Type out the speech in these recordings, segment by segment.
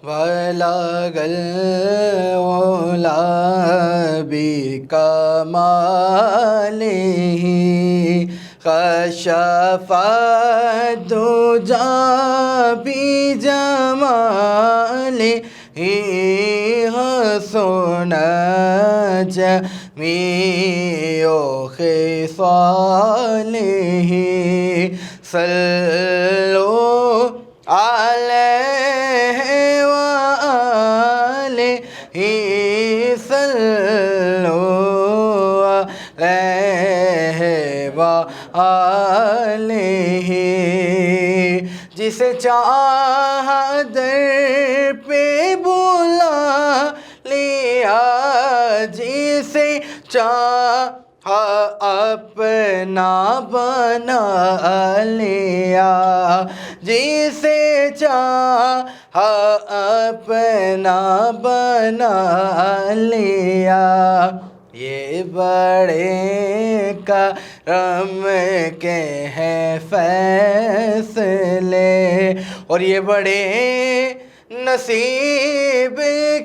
بلغ العلا بکمالہ کشف الدجی بجمالہ حسن جمیع خصالہ صلوا علیہ وآلہ صلوا علیہ وآلہ جسے چاہا در پہ بلا لیا جسے چاہا اپنا بنا لیا جسے چاہا اپنا بنا لیا یہ بڑے کرم کے ہیں فیصلے اور یہ بڑے نصیب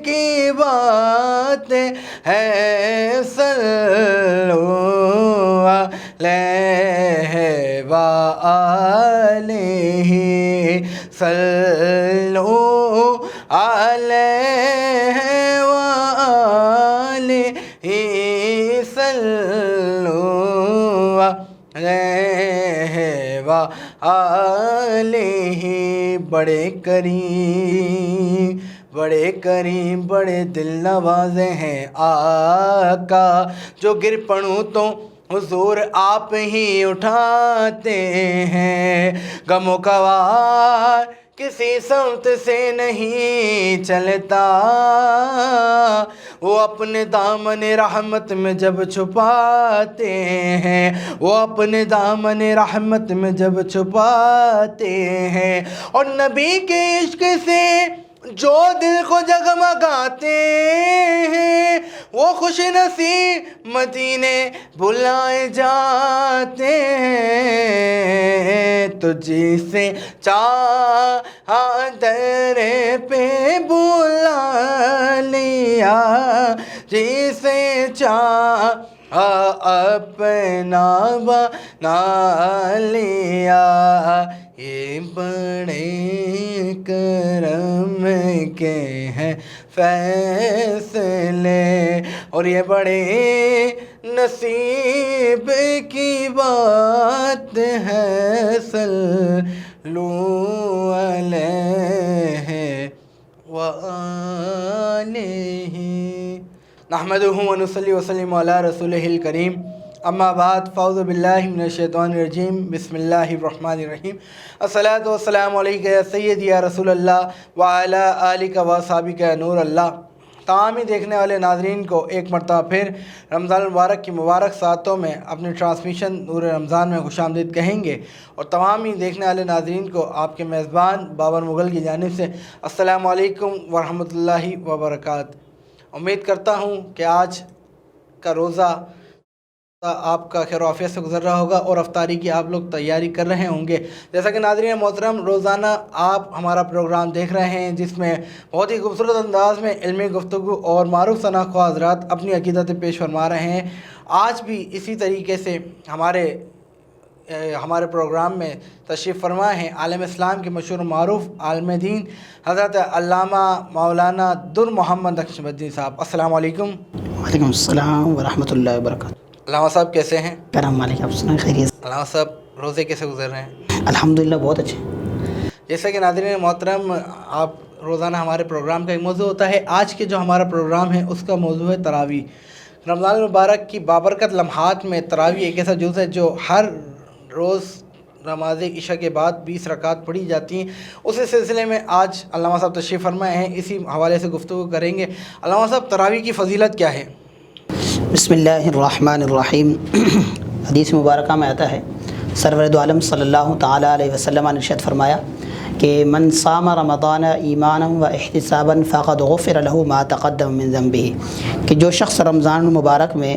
کی بات ہے صلوا علیہ وآلہ صلوا علیہ وآلہ صلوا علیہ وآلہ بڑے کریم بڑے دل نوازے ہیں آقا جو گر پڑوں تو حضور آپ ہی اٹھاتے ہیں غم و خوار کسی سمت سے نہیں چلتا وہ اپنے دامن رحمت میں جب چھپاتے ہیں وہ اپنے دامن رحمت میں جب چھپاتے ہیں اور نبی کے عشق سے جو دل کو جگمگاتے ہیں وہ خوش نصیب مدینے بلائے جاتے ہیں تو جسے چاہا در پہ بلا لیا جسے چاہا اپنا بنا لیا یہ بڑے کرم کے ہیں فیصلے اور یہ بڑے نصیب کی بات ہے صلوا علیہ وآلہ نحمدہ ونصلی وسلم علی رسولہ الکریم اما بعد فاعوذ باللہ من الشیطان الرجیم بسم اللہ الرحمن الرحیم الصلاۃ والسلام علیکہ یا سیدی یا رسول اللہ وعلی آلک واصحابک یا نور اللہ۔ تمام ہی دیکھنے والے ناظرین کو ایک مرتبہ پھر رمضان المبارک کی مبارک ساعتوں میں اپنی ٹرانسمیشن نور رمضان میں خوش آمدید کہیں گے، اور تمام ہی دیکھنے والے ناظرین کو آپ کے میزبان بابر مغل کی جانب سے السلام علیکم ورحمۃ اللہ وبرکاتہ۔ امید کرتا ہوں کہ آج کا روزہ آپ کا خیر و عافیت سے گزر رہا ہوگا اور افطاری کی آپ لوگ تیاری کر رہے ہوں گے۔ جیسا کہ ناظرین محترم روزانہ آپ ہمارا پروگرام دیکھ رہے ہیں جس میں بہت ہی خوبصورت انداز میں علمی گفتگو اور معروف ثنا خواہ حضرات اپنی عقیدتیں پیش فرما رہے ہیں۔ آج بھی اسی طریقے سے ہمارے پروگرام میں تشریف فرما ہیں عالم اسلام کے مشہور و معروف عالم دین حضرت علامہ مولانا در محمد نقشبندی صاحب۔ السلام علیکم۔ وعلیکم السلام ورحمۃ اللہ وبرکاتہ۔ علامہ صاحب کیسے ہیں؟ کرم مالک آپ سنائیں خیریت؟ علامہ صاحب روزے کیسے گزر رہے ہیں؟ الحمدللہ بہت اچھے۔ جیسا کہ ناظرین محترم آپ روزانہ ہمارے پروگرام کا ایک موضوع ہوتا ہے، آج کے جو ہمارا پروگرام ہے اس کا موضوع ہے تراویح۔ رمضان المبارک کی بابرکت لمحات میں تراویح ایک ایسا جز ہے جو ہر روز نماز عشاء کے بعد 20 رکعت پڑھی جاتی ہیں۔ اسی سلسلے میں آج علامہ صاحب تشریف فرمائے ہیں، اسی حوالے سے گفتگو کریں گے۔ علامہ صاحب تراویح کی فضیلت کیا ہے؟ بسم اللہ الرحمن الرحیم۔ حدیث مبارکہ میں آتا ہے سرور دو عالم صلی اللہ تعالیٰ علیہ وسلم نے ارشاد فرمایا کہ من صام رمضان ایمانا و احتسابا فقد غفر له ما تقدم من ذنبه، کہ جو شخص رمضان المبارک میں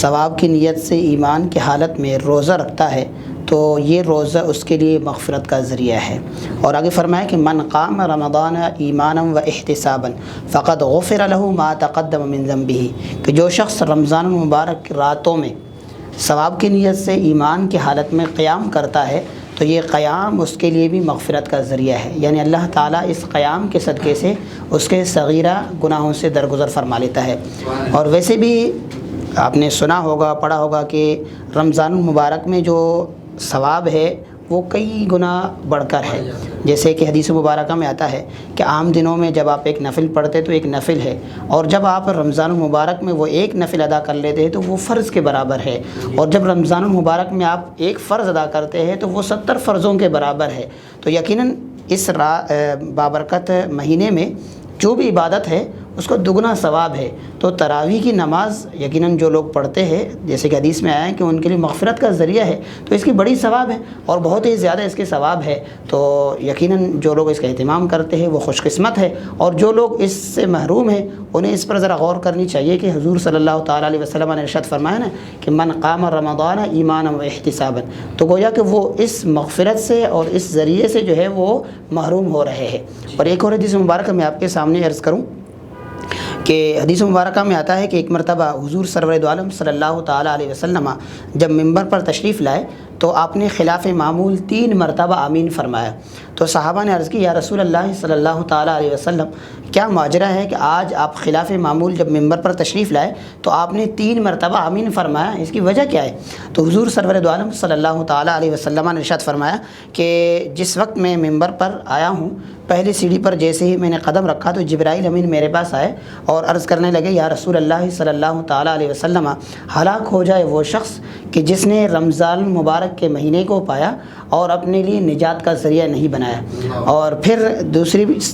ثواب کی نیت سے ایمان کی حالت میں روزہ رکھتا ہے تو یہ روزہ اس کے لیے مغفرت کا ذریعہ ہے۔ اور آگے فرمایا کہ من قام رمضان ایمانا و احتسابا فقد غفر له ما تقدم من ذنبه، کہ جو شخص رمضان المبارک راتوں میں ثواب کی نیت سے ایمان کی حالت میں قیام کرتا ہے تو یہ قیام اس کے لیے بھی مغفرت کا ذریعہ ہے، یعنی اللہ تعالیٰ اس قیام کے صدقے سے اس کے صغیرہ گناہوں سے درگزر فرما لیتا ہے۔ اور ویسے بھی آپ نے سنا ہوگا، پڑھا ہوگا کہ رمضان المبارک میں جو ثواب ہے وہ کئی گنا بڑھ کر ہے، جیسے کہ حدیث مبارکہ میں آتا ہے کہ عام دنوں میں جب آپ ایک نفل پڑھتے تو ایک نفل ہے، اور جب آپ رمضان المبارک میں وہ ایک نفل ادا کر لیتے ہیں تو وہ فرض کے برابر ہے، اور جب رمضان المبارک میں آپ ایک فرض ادا کرتے ہیں تو وہ 70 فرضوں کے برابر ہے۔ تو یقیناً اس بابرکت مہینے میں جو بھی عبادت ہے اس کو دگنا ثواب ہے۔ تو تراویح کی نماز یقیناً جو لوگ پڑھتے ہیں، جیسے کہ حدیث میں آیا ہے کہ ان کے لیے مغفرت کا ذریعہ ہے، تو اس کی بڑی ثواب ہے اور بہت ہی زیادہ اس کے ثواب ہے۔ تو یقیناً جو لوگ اس کا اہتمام کرتے ہیں وہ خوش قسمت ہے، اور جو لوگ اس سے محروم ہیں انہیں اس پر ذرا غور کرنی چاہیے کہ حضور صلی اللہ تعالیٰ علیہ وسلم نے ارشاد فرمایا نا کہ من قام رمضان ایمانا و احتسابا، تو گویا کہ وہ اس مغفرت سے اور اس ذریعے سے جو ہے وہ محروم ہو رہے ہیں۔ اور ایک اور حدیث مبارکہ میں آپ کے سامنے عرض کروں کہ حدیث مبارکہ میں آتا ہے کہ ایک مرتبہ حضور سرور دو عالم صلی اللہ تعالیٰ علیہ وسلم جب ممبر پر تشریف لائے تو آپ نے خلاف معمول 3 مرتبہ آمین فرمایا۔ تو صحابہ نے عرض کی یا رسول اللہ صلی اللہ تعالیٰ علیہ وسلم، کیا ماجرا ہے کہ آج آپ خلاف معمول جب ممبر پر تشریف لائے تو آپ نے 3 مرتبہ آمین فرمایا، اس کی وجہ کیا ہے؟ تو حضور سرور دو عالم صلی اللہ تعالیٰ علیہ وسلم نے ارشاد فرمایا کہ جس وقت میں ممبر پر آیا ہوں، پہلی سیڑھی پر جیسے ہی میں نے قدم رکھا تو جبرائیل امین میرے پاس آئے اور عرض کرنے لگے یا رسول اللہ صلی اللہ تعالیٰ علیہ وسلم، ہلاک ہو جائے وہ شخص کہ جس نے رمضان مبارک کے مہینے کو پایا اور اپنے لیے نجات کا ذریعہ نہیں بنایا۔ اور پھر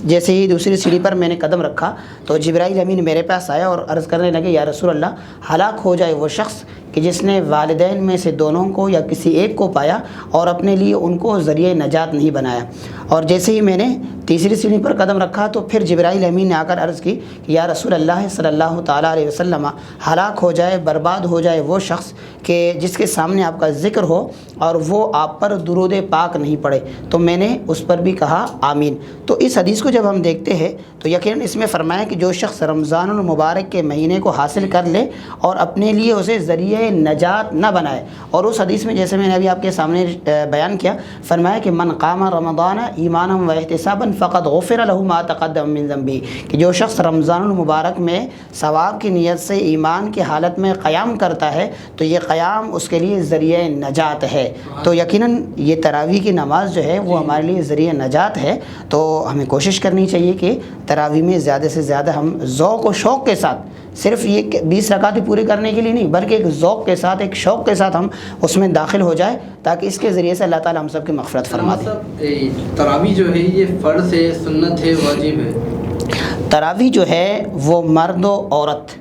جیسے ہی دوسری سیڑھی پر میں نے قدم رکھا تو جبرائیل امین میرے پاس آیا اور عرض کرنے لگے یا رسول اللہ، ہلاک ہو جائے وہ شخص کہ جس نے والدین میں سے دونوں کو یا کسی ایک کو پایا اور اپنے لیے ان کو ذریعہ نجات نہیں بنایا۔ اور جیسے ہی میں نے تیسری سیڑھی پر قدم رکھا تو پھر جبرائیل امین نے آ کر عرض کی کہ یا رسول اللہ صلی اللہ تعالیٰ علیہ وسلم، ہلاک ہو جائے، برباد ہو جائے وہ شخص کہ جس کے سامنے آپ کا ذکر ہو اور وہ آپ پر درود پاک نہیں پڑے۔ تو میں نے اس پر بھی کہا آمین۔ تو اس حدیث کو جب ہم دیکھتے ہیں تو یقیناً اس میں فرمایا کہ جو شخص رمضان المبارک کے مہینے کو حاصل کر لے اور اپنے لیے اسے ذریعہ نجات نہ بنائے، اور اس حدیث میں جیسے میں نے ابھی آپ کے سامنے بیان کیا، فرمایا کہ من قام رمضان ایمانا و احتسابا فقد غفر له ما تقدم من ذنبه، کہ جو شخص رمضان المبارک میں ثواب کی نیت سے ایمان کی حالت میں قیام کرتا ہے تو یہ قیام اس کے لیے ذریعہ نجات ہے۔ تو یقیناً یہ تراویح کی نماز جو ہے وہ ہمارے لیے ذریعہ نجات ہے۔ تو ہمیں کوشش کرنی چاہیے کہ تراویح میں زیادہ سے زیادہ ہم ذوق و شوق کے ساتھ، صرف یہ 20 رکعت پورے کرنے کے لیے نہیں بلکہ ایک ذوق کے ساتھ، ایک شوق کے ساتھ ہم اس میں داخل ہو جائے تاکہ اس کے ذریعے سے اللہ تعالیٰ ہم سب کی مغفرت فرما دے۔ تراویح جو ہے یہ فرض ہے، سنت ہے، واجب ہے؟ تراویح جو ہے وہ مرد و عورت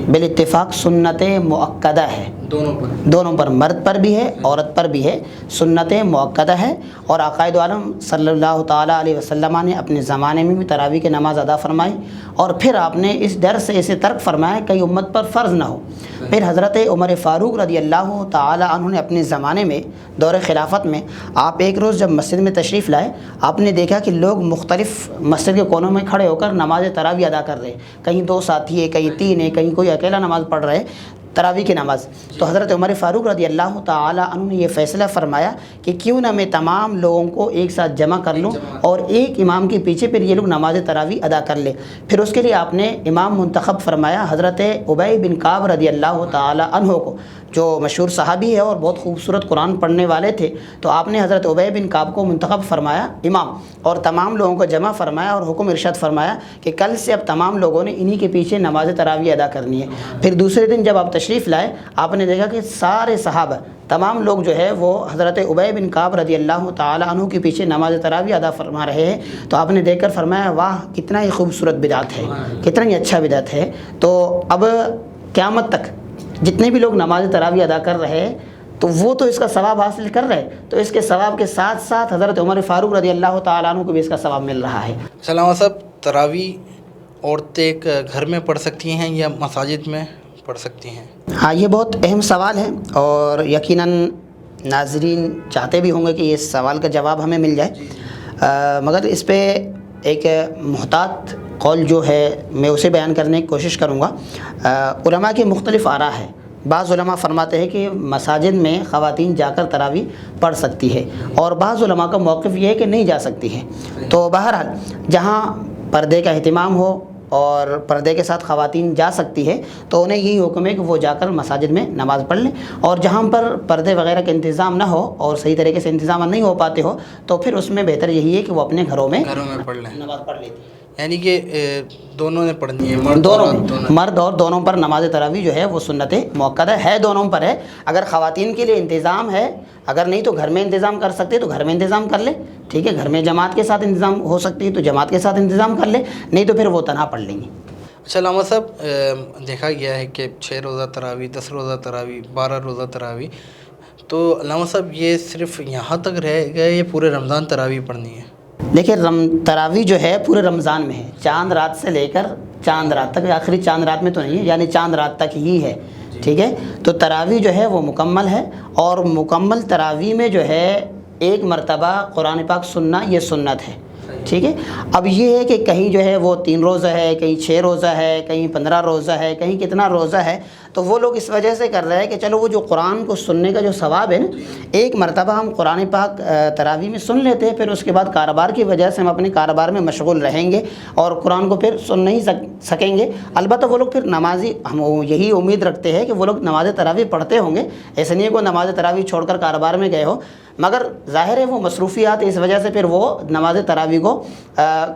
بالاتفاق سنت مؤکدہ ہے، دونوں پر، مرد پر بھی ہے عورت پر بھی ہے، سنت مؤکدہ ہے۔ اور عقائد عالم صلی اللہ تعالیٰ علیہ وسلم نے اپنے زمانے میں بھی تراویح کی نماز ادا فرمائی، اور پھر آپ نے اس ڈر سے اسے ترک فرمایا کہ امت پر فرض نہ ہو۔ پھر حضرت عمر فاروق رضی اللہ تعالیٰ عنہ نے اپنے زمانے میں دور خلافت میں آپ ایک روز جب مسجد میں تشریف لائے، آپ نے دیکھا کہ لوگ مختلف مسجد کے کونوں میں کھڑے ہو کر نماز تراویح ادا کر رہے ہیں، کہیں 2 ساتھی ہیں، کہیں 3 ہیں، کہیں کوئی اکیلا نماز پڑھ رہے تراویح کی نماز۔ تو حضرت عمر فاروق رضی اللہ تعالیٰ عنہ نے یہ فیصلہ فرمایا کہ کیوں نہ میں تمام لوگوں کو ایک ساتھ جمع کر لوں اور ایک امام کے پیچھے پھر یہ لوگ نماز تراویح ادا کر لیں۔ پھر اس کے لیے آپ نے امام منتخب فرمایا حضرت ابی بن کعب رضی اللہ تعالیٰ عنہ کو، جو مشہور صحابی ہے اور بہت خوبصورت قرآن پڑھنے والے تھے۔ تو آپ نے حضرت ابی بن کعب کو منتخب فرمایا امام، اور تمام لوگوں کو جمع فرمایا اور حکم ارشاد فرمایا کہ کل سے اب تمام لوگوں نے انہی کے پیچھے نماز تراویح ادا کرنی ہے۔ پھر دوسرے دن جب آپ تشریف لائے، آپ نے دیکھا کہ سارے صحابہ، تمام لوگ جو ہے وہ حضرت ابی بن کعب رضی اللہ تعالیٰ عنہ کے پیچھے نماز تراویح ادا فرما رہے ہیں۔ تو آپ نے دیکھ کر فرمایا واہ کتنا ہی خوبصورت بدعت ہے، کتنا ہی اچھا بدعت ہے۔ تو اب قیامت تک جتنے بھی لوگ نماز تراویح ادا کر رہے ہیں تو وہ تو اس کا ثواب حاصل کر رہے، تو اس کے ثواب کے ساتھ ساتھ حضرت عمر فاروق رضی اللہ تعالیٰ عنہ کو بھی اس کا ثواب مل رہا ہے۔ سلام صاحب، تراویح عورتیں گھر میں پڑھ سکتی ہیں یا مساجد میں پڑھ سکتی ہیں؟ ہاں، یہ بہت اہم سوال ہے، اور یقیناً ناظرین چاہتے بھی ہوں گے کہ اس سوال کا جواب ہمیں مل جائے، مگر اس پہ ایک محتاط قول جو ہے میں اسے بیان کرنے کی کوشش کروں گا۔ علماء کی مختلف آراء ہے۔ بعض علماء فرماتے ہیں کہ مساجد میں خواتین جا کر تراویح پڑھ سکتی ہے، اور بعض علماء کا موقف یہ ہے کہ نہیں جا سکتی ہے۔ تو بہرحال جہاں پردے کا اہتمام ہو اور پردے کے ساتھ خواتین جا سکتی ہے تو انہیں یہی حکم ہے کہ وہ جا کر مساجد میں نماز پڑھ لیں، اور جہاں پر پردے وغیرہ کا انتظام نہ ہو اور صحیح طریقے سے انتظام نہیں ہو پاتے ہو تو پھر اس میں بہتر یہی ہے کہ وہ اپنے گھروں میں پڑھ لیں، نماز پڑھ لیتی ہے۔ یعنی کہ دونوں نے پڑھنی ہے، مرد اور دونوں پر نماز تراویح جو ہے وہ سنت موقدہ ہے، دونوں پر ہے۔ اگر خواتین کے لیے انتظام ہے، اگر نہیں تو گھر میں انتظام کر سکتے تو گھر میں انتظام کر لے، ٹھیک ہے، گھر میں جماعت کے ساتھ انتظام ہو سکتی ہے تو جماعت کے ساتھ انتظام کر لے، نہیں تو پھر وہ تنہا پڑھ لیں گی۔ اچھا علامہ صاحب، دیکھا گیا ہے کہ 6 روزہ تراویح، 10 روزہ تراویح، 12 روزہ تراویح، تو علامہ صاحب یہ صرف یہاں تک رہ گئے یا پورے رمضان تراویح پڑھنی ہے؟ دیکھیں تراویح جو ہے پورے رمضان میں ہے، چاند رات سے لے کر چاند رات تک، آخری چاند رات میں تو نہیں ہے، یعنی چاند رات تک ہی ہے، ٹھیک ہے۔ تو تراویح جو ہے وہ مکمل ہے، اور مکمل تراویح میں جو ہے ایک مرتبہ قرآن پاک سننا یہ سنت ہے، ٹھیک ہے۔ اب یہ ہے کہ کہیں جو ہے وہ 3 روزہ ہے، کہیں 6 روزہ ہے، کہیں 15 روزہ ہے، کہیں کتنا روزہ ہے، تو وہ لوگ اس وجہ سے کر رہے ہیں کہ چلو وہ جو قرآن کو سننے کا جو ثواب ہے نا، ایک مرتبہ ہم قرآن پاک تراویح میں سن لیتے ہیں، پھر اس کے بعد کاروبار کی وجہ سے ہم اپنے کاروبار میں مشغول رہیں گے اور قرآن کو پھر سن نہیں سکیں گے۔ البتہ وہ لوگ پھر نمازی، ہم یہی امید رکھتے ہیں کہ وہ لوگ نماز تراویح پڑھتے ہوں گے، ایسے نہیں کہ نماز تراویح چھوڑ کر کاروبار میں گئے ہو، مگر ظاہر ہے وہ مصروفیات اس وجہ سے پھر وہ نماز تراویح کو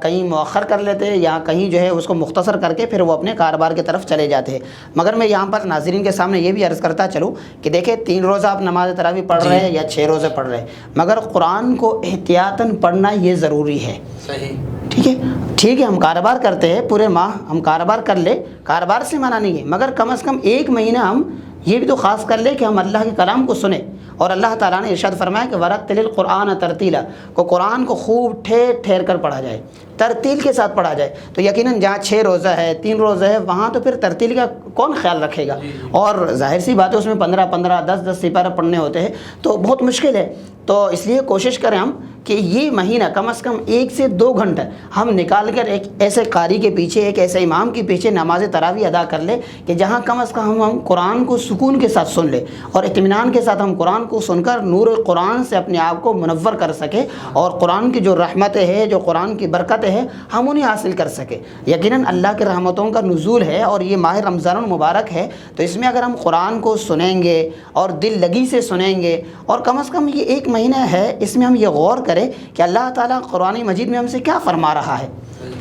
کہیں مؤخر کر لیتے ہیں یا کہیں جو ہے اس کو مختصر کر کے پھر وہ اپنے کاروبار کی طرف چلے جاتے ہیں۔ مگر میں یہاں پر ناظرین کے سامنے یہ بھی عرض کرتا چلوں کہ دیکھیں 3 روزہ آپ نماز تراویح پڑھ رہے ہیں یا 6 روزے پڑھ رہے ہیں، مگر قرآن کو احتیاطاً پڑھنا یہ ضروری ہے، صحیح، ٹھیک ہے۔ ہم کاروبار کرتے ہیں، پورے ماہ ہم کاروبار کر لیں، کاروبار سے منع نہیں ہے، مگر کم از کم 1 مہینہ ہم یہ بھی تو خاص کر لیں کہ ہم اللہ کے کلام کو سنیں، اور اللہ تعالیٰ نے ارشاد فرمایا کہ وَرَتِّلِ الْقُرْآنَ تَرْتِيلًا، کو قرآن کو خوب ٹھہر ٹھہر کر پڑھا جائے، ترتیل کے ساتھ پڑھا جائے۔ تو یقیناً جہاں 6 روزہ ہے، 3 روزہ ہے، وہاں تو پھر ترتیل کا کون خیال رکھے گا، اور ظاہر سی بات ہے اس میں 15 10 سپارہ پڑھنے ہوتے ہیں تو بہت مشکل ہے۔ تو اس لیے کوشش کریں ہم کہ یہ مہینہ کم از کم 1 سے 2 گھنٹہ ہم نکال کر ایک ایسے قاری کے پیچھے، ایک ایسے امام کے پیچھے نماز تراویح ادا کر لے کہ جہاں کم از کم ہم قرآن کو سکون کے ساتھ سن لیں اور اطمینان کے ساتھ ہم قرآن کو سن کر نور قرآن سے اپنے آپ کو منور کر سکے، اور قرآن کی جو رحمتیں ہیں، جو قرآن کی برکتیں ہیں، ہم انہیں حاصل کر سکے۔ یقیناً اللہ کی رحمتوں کا نزول ہے اور یہ ماہ رمضان المبارک ہے، تو اس میں اگر ہم قرآن کو سنیں گے اور دل لگی سے سنیں گے، اور کم از کم یہ 1 مہینہ ہے، اس میں ہم یہ غور کریں کہ اللہ تعالیٰ قرآن مجید میں ہم سے کیا فرما رہا ہے۔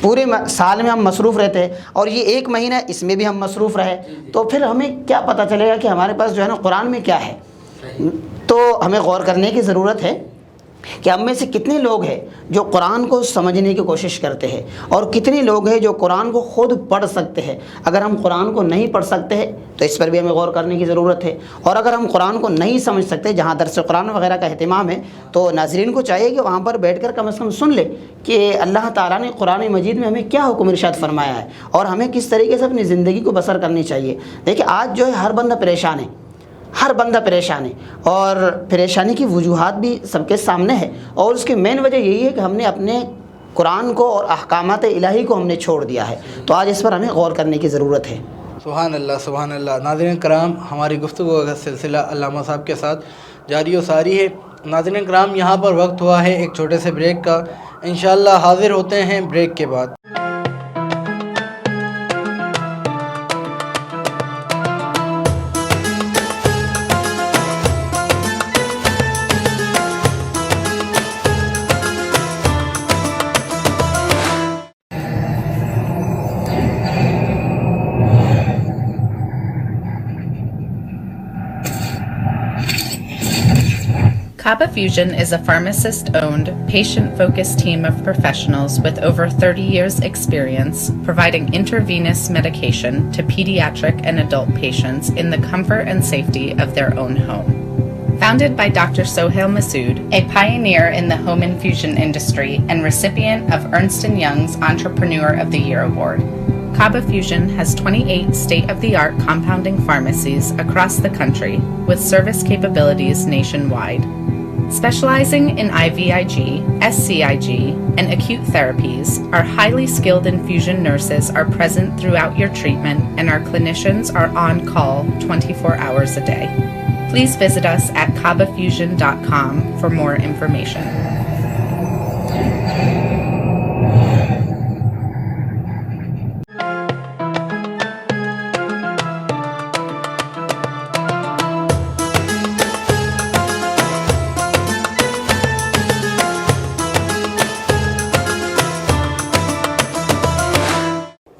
پورے سال میں ہم مصروف رہتے ہیں اور یہ 1 مہینہ اس میں بھی ہم مصروف رہے، تو پھر ہمیں کیا پتہ چلے گا کہ ہمارے پاس جو ہے نا قرآن میں کیا ہے۔ تو ہمیں غور کرنے کی ضرورت ہے کہ ہم میں سے کتنے لوگ ہیں جو قرآن کو سمجھنے کی کوشش کرتے ہیں، اور کتنے لوگ ہیں جو قرآن کو خود پڑھ سکتے ہیں۔ اگر ہم قرآن کو نہیں پڑھ سکتے ہیں تو اس پر بھی ہمیں غور کرنے کی ضرورت ہے، اور اگر ہم قرآن کو نہیں سمجھ سکتے، جہاں درس قرآن وغیرہ کا اہتمام ہے، تو ناظرین کو چاہیے کہ وہاں پر بیٹھ کر کم از کم سن لے کہ اللہ تعالیٰ نے قرآن مجید میں ہمیں کیا حکم ارشاد فرمایا ہے اور ہمیں کس طریقے سے اپنی زندگی کو بسر کرنی چاہیے۔ دیکھیں آج جو ہے ہر بندہ پریشان ہے، ہر بندہ پریشان ہے، اور پریشانی کی وجوہات بھی سب کے سامنے ہے، اور اس کی مین وجہ یہی ہے کہ ہم نے اپنے قرآن کو اور احکامات الہی کو ہم نے چھوڑ دیا ہے۔ تو آج اس پر ہمیں غور کرنے کی ضرورت ہے۔ سبحان اللہ، سبحان اللہ۔ ناظرین کرام، ہماری گفتگو کا سلسلہ علامہ صاحب کے ساتھ جاری و ساری ہے۔ ناظرین کرام، یہاں پر وقت ہوا ہے ایک چھوٹے سے بریک کا، انشاءاللہ حاضر ہوتے ہیں بریک کے بعد۔ Kaba Fusion is a pharmacist-owned, patient-focused team of professionals with over 30 years' experience providing intravenous medication to pediatric and adult patients in the comfort and safety of their own home. Founded by Dr. Sohail Masood, a pioneer in the home infusion industry and recipient of Ernst & Young's Entrepreneur of the Year Award, Kaba Fusion has 28 state-of-the-art compounding pharmacies across the country with service capabilities nationwide. Specializing in IVIG, SCIG, and acute therapies, our highly skilled infusion nurses are present throughout your treatment, and our clinicians are on call 24 hours a day. Please visit us at kabafusion.com for more information.